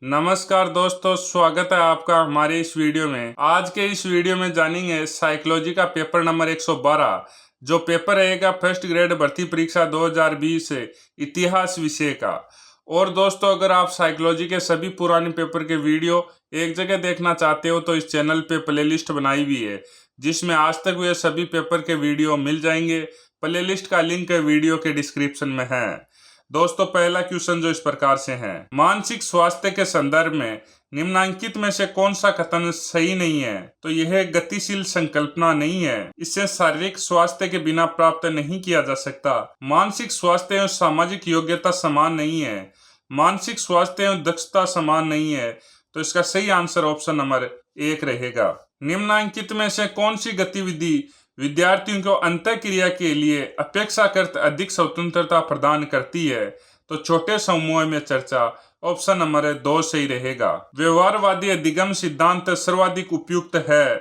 नमस्कार दोस्तों, स्वागत है आपका हमारे इस वीडियो में। आज के इस वीडियो में जानेंगे साइकोलॉजी का पेपर नंबर 112 जो पेपर रहेगा फर्स्ट ग्रेड भर्ती परीक्षा 2020 इतिहास विषय का। और दोस्तों, अगर आप साइकोलॉजी के सभी पुराने पेपर के वीडियो एक जगह देखना चाहते हो तो इस चैनल पे प्लेलिस्ट बनाई हुई है जिसमें आज तक हुए सभी पेपर के वीडियो मिल जाएंगे। प्लेलिस्ट का लिंक वीडियो के डिस्क्रिप्शन में है। दोस्तों, पहला क्वेश्चन जो इस प्रकार से है, मानसिक स्वास्थ्य के संदर्भ में निम्नलिखित में से कौन सा कथन सही नहीं है? तो यह एक गतिशील संकल्पना नहीं है। इससे शारीरिक स्वास्थ्य के बिना प्राप्त नहीं किया जा सकता। मानसिक स्वास्थ्य एवं सामाजिक योग्यता समान नहीं है। मानसिक स्वास्थ्य एवं दक्षता समान नहीं है। तो इसका सही आंसर ऑप्शन नंबर 1 रहेगा। निम्नलिखित में से कौन सी गतिविधि विद्यार्थियों को अंतःक्रिया के लिए अपेक्षाकृत अधिक स्वतंत्रता प्रदान करती है? तो छोटे समूह में चर्चा, ऑप्शन नंबर 2 सही रहेगा। व्यवहारवादी अधिगम सिद्धांत सर्वाधिक उपयुक्त है?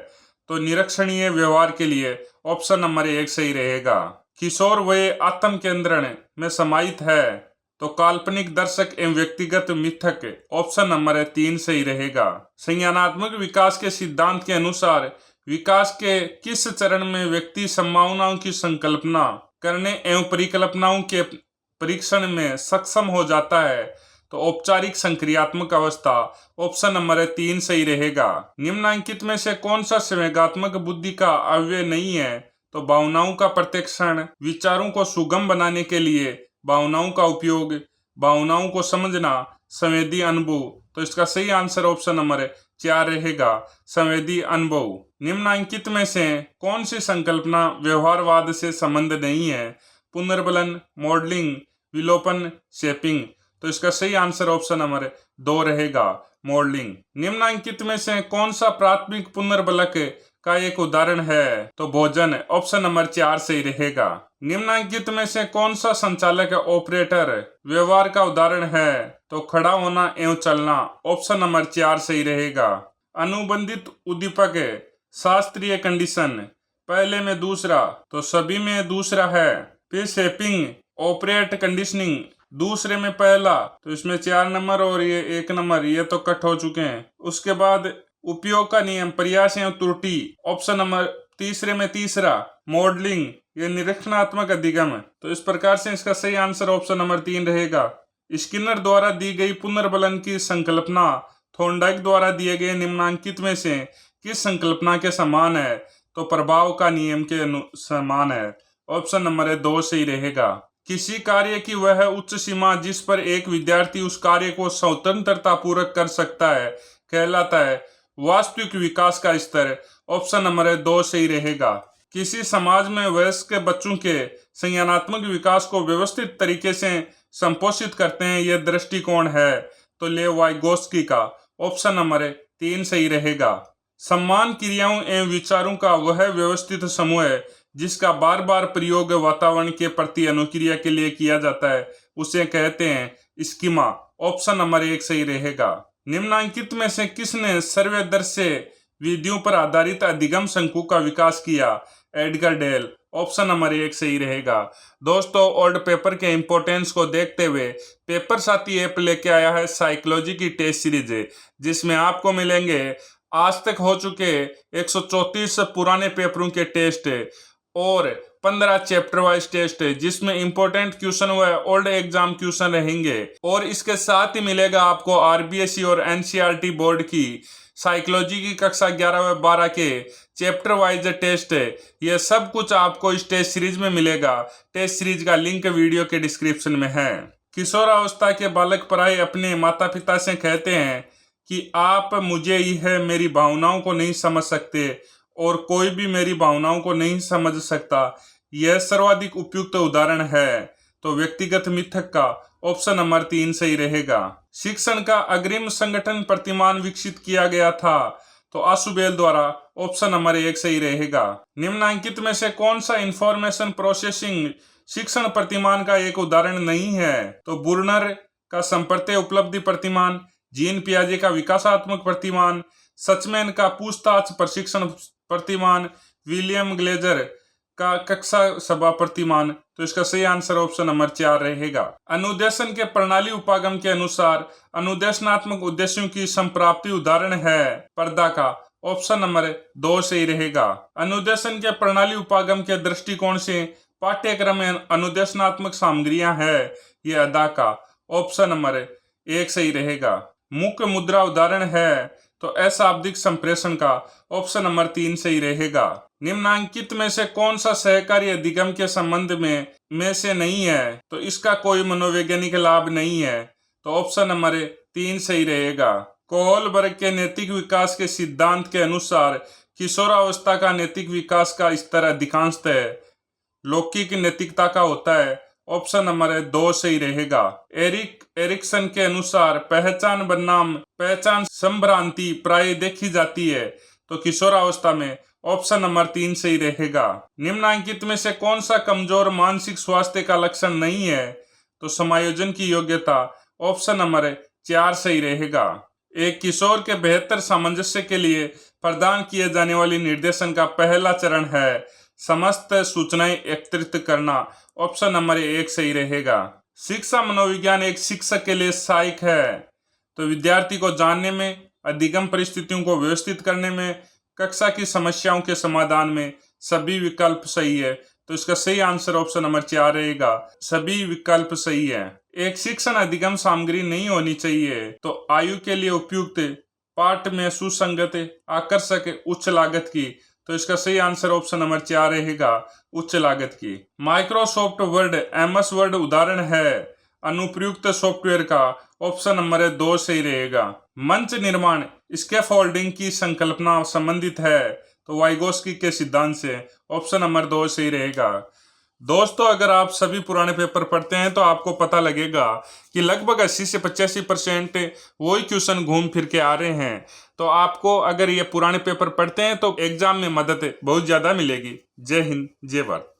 तो निरीक्षणीय व्यवहार के लिए ऑप्शन नंबर 1 सही रहेगा। किशोर वय आत्म केंद्रण में समाहित है? तो काल्पनिक दर्शक एवं व्यक्तिगत मिथक, ऑप्शन नंबर 3 सही रहेगा। संज्ञानात्मक विकास के सिद्धांत के अनुसार विकास के किस चरण में व्यक्ति संभावनाओं की संकल्पना करने एवं परिकल्पनाओं के परीक्षण में सक्षम हो जाता है? तो औपचारिक संक्रियात्मक अवस्था, ऑप्शन नंबर 3 सही रहेगा। निम्नलिखित में से कौन सा संवेगात्मक बुद्धि का अवयव नहीं है? तो भावनाओं का प्रत्यक्षण, विचारों को सुगम बनाने के लिए भावनाओं का उपयोग, भावनाओं को समझना, संवेदी अनुभव। तो इसका सही आंसर ऑप्शन नंबर 4 रहेगा, संवेदी अनुभव। निम्नलिखित में से कौन सी संकल्पना व्यवहारवाद से संबंध नहीं है? पुनर्बलन, मॉडलिंग, विलोपन, शेपिंग। तो इसका सही आंसर ऑप्शन नंबर 2 रहेगा, मॉडलिंग। निम्नलिखित में से कौन सा प्राथमिक पुनर्बलक का एक उदाहरण है? तो भोजन, ऑप्शन नंबर 4 सही रहेगा। निम्नलिखित में से कौन सा संचालक ऑपरेटर व्यवहार का उदाहरण है? तो खड़ा होना एवं चलना, ऑप्शन नंबर 4 सही रहेगा। अनुबंधित उद्दीपक, शास्त्रीय कंडीशन, पहले में दूसरा, तो सभी में दूसरा है। फिर शेपिंग, ऑपरेट, कंडीशनिंग, दूसरे में पहला, तो इसमें 4 नंबर और ये 1 नंबर, ये तो कट हो चुके हैं। उसके बाद उपयोग का नियम, प्रयास एवं त्रुटि, ऑप्शन नंबर तीसरे में तीसरा। मॉडलिंग, ये निरीक्षणात्मक अधिगम। तो इस प्रकार से इसका सही आंसर ऑप्शन नंबर 3 रहेगा। स्किनर द्वारा दी गई पुनर्बलन की संकल्पना थॉर्नडाइक द्वारा दिए गए निम्नलिखित में से किस संकल्पना के समान है? तो प्रभाव का नियम के समान है, ऑप्शन नंबर 2 सही रहेगा। किसी कार्य की वह उच्च सीमा जिस पर एक विद्यार्थी उस कार्य को स्वतंत्रता पूर्वक कर सकता है कहलाता है वास्तविक विकास का स्तर, ऑप्शन नंबर 2 सही रहेगा। किसी समाज में वयस्क बच्चों के संज्ञानात्मक विकास को व्यवस्थित तरीके से संपोषित करते हैं यह दृष्टिकोण है? तो लेव वाइगोस्की का, ऑप्शन नंबर 3 सही रहेगा। सम्मान क्रियाओं एवं विचारों का वह व्यवस्थित समूह है जिसका बार बार प्रयोग वातावरण के प्रति अनुक्रिया के लिए किया जाता है, उसे कहते हैं स्कीमा, ऑप्शन नंबर 1 सही रहेगा। निम्नलिखित में से किसने सर्वदर्शी विधियों पर आधारित अधिगम शंकु का विकास किया? एडगर डेल, ऑप्शन नंबर 1 सही रहेगा। दोस्तों, ओल्ड पेपर के इंपॉर्टेंस को देखते हुए पेपर साथी ऐप लेके आया है साइकोलॉजी की टेस्ट सीरीज, जिसमें आपको मिलेंगे आज तक हो चुके 134 पुराने पेपरों के टेस्ट और 15 चैप्टर वाइज टेस्ट, जिसमें इंपॉर्टेंट क्वेश्चन व ओल्ड एग्जाम क्वेश्चन रहेंगे। और इसके साथ ही मिलेगा आपको आरबीएसई और एनसीईआरटी बोर्ड की साइकोलॉजी की कक्षा 11 व 12 के चैप्टर वाइज टेस्ट। यह सब कुछ आपको इस टेस्ट सीरीज में मिलेगा। टेस्ट सीरीज का लिंक वीडियो के डिस्क्रिप्शन में है। किशोरावस्था के बालक प्राय अपने माता पिता से कहते हैं कि आप मुझे यह मेरी भावनाओं को नहीं समझ सकते और कोई भी मेरी भावनाओं को नहीं समझ सकता। यह सर्वाधिक उपयुक्त उदाहरण है। तो व्यक्तिगत मिथक का, ऑप्शन नंबर 3 सही रहेगा। शिक्षण का अग्रिम संगठन प्रतिमान विकसित किया गया था? तो आशुबेल द्वारा, ऑप्शन नंबर 1 सही रहेगा। निम्नलिखित में से कौन सा इंफॉर्मेशन प्रोसेसिंग शिक्षण प्रतिमान का एक उदाहरण नहीं है? तो बुर्नर का संप्रत्य उपलब्धि प्रतिमान, जीन पियाजे का विकासात्मक प्रतिमान, सचमैन का पूछताछ प्रशिक्षण प्रतिमान, विलियम ग्लेजर का कक्षा सभा प्रतिमान, तो इसका सही आंसर ऑप्शन नंबर 4 रहेगा। अनुदेशन के प्रणाली उपागम के अनुसार अनुदेशनात्मक उद्देश्यों की संप्राप्ति उदाहरण है पर्दा का, ऑप्शन नंबर 2 सही रहेगा। अनुदेशन के प्रणाली उपागम के दृष्टिकोण से पाठ्यक्रम में अनुदेशनात्मक सामग्रियां है ये अदा का, ऑप्शन नंबर 1 सही रहेगा। मुख्य मुद्रा उदाहरण है तो अशाब्दिक संप्रेषण का, ऑप्शन नंबर 3 सही रहेगा। निम्नांकित में से कौन सा सहकारी अधिगम के संबंध में से नहीं है, तो इसका कोई मनोवैज्ञानिक लाभ नहीं है, तो ऑप्शन नंबर 3 सही रहेगा। कोहलबर्ग के नैतिक विकास के सिद्धांत के अनुसार किशोरावस्था का नैतिक विकास का स्तर अधिकांशतः लौकिक नैतिकता का होता है, ऑप्शन नंबर 2 सही रहेगा। एरिक्सन के अनुसार पहचान बनाम पहचान संभ्रांति प्राय देखी जाती है, तो किशोरावस्था में, ऑप्शन नंबर 3 सही रहेगा। निम्नांकित में से कौन सा कमजोर मानसिक स्वास्थ्य का लक्षण नहीं है, तो समायोजन की योग्यता, ऑप्शन नंबर 4 सही रहेगा। एक किशोर के बेहतर सामंजस्य के लिए प्रदान किए जाने वाली निर्देशन का पहला चरण है समस्त सूचनाएं एकत्रित करना, ऑप्शन नंबर 1 सही रहेगा। शिक्षा मनोविज्ञान एक शिक्षक के लिए सहायक है, तो विद्यार्थी को जानने में, अधिगम परिस्थितियों को व्यवस्थित करने में, कक्षा की समस्याओं के समाधान में सभी विकल्प सही है, तो इसका सही आंसर ऑप्शन नंबर 4 रहेगा। सभी विकल्प सही है। एक शिक्षण अधिगम सामग्री नहीं होनी चाहिए, तो आयु के लिए उपयुक्त, पाठ में सुसंगत, आकर्षक, उच्च लागत की, तो इसका सही आंसर ऑप्शन नंबर 4 रहेगा, उच्च लागत की। माइक्रोसॉफ्ट वर्ड MS वर्ड उदाहरण है अनुप्रयुक्त सॉफ्टवेयर का, ऑप्शन नंबर 2 सही रहेगा। मंच निर्माण स्कैफोल्डिंग की संकल्पना संबंधित है, तो वाइगोस्की के सिद्धांत से, ऑप्शन नंबर 2 सही रहेगा। दोस्तों, अगर आप सभी पुराने पेपर पढ़ते हैं तो आपको पता लगेगा कि लगभग 80 से 85% वही क्वेश्चन घूम फिर के आ रहे हैं। तो आपको अगर ये पुराने पेपर पढ़ते हैं तो एग्जाम में मदद बहुत ज़्यादा मिलेगी। जय हिंद, जय भारत।